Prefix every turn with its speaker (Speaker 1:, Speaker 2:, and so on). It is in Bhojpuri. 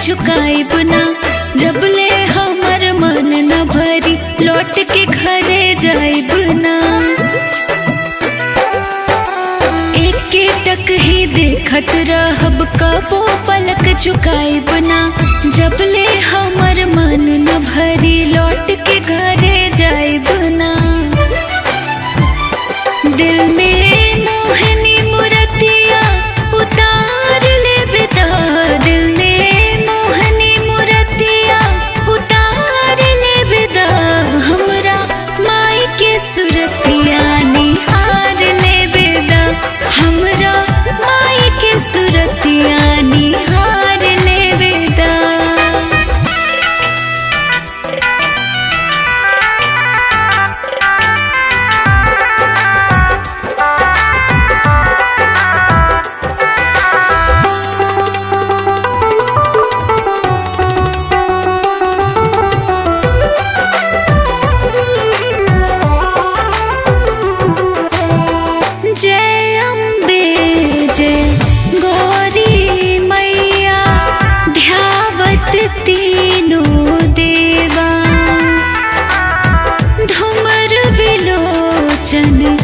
Speaker 1: झुकाइब ना, जबले हमर मन न भरी लौट के घरे जाइब ना। एके टक ही देखत रहब, कबो पलक झुकाइब ना, जबले हमर मन न भरी लौट के घरे जाइब ना। दिल में मोहनी मूर्तिया उतार ले बेदा, दिल में मोहनी मूर्तिया उतार ले बेदा, हमरा माई के सुरतिया निहार ले बेदा, हमरा माई के सुरतिया निहार ले बेदा। जय अम्बे जय गौरी मैया, ध्यावत तीनों देवा, धूमर विलोचन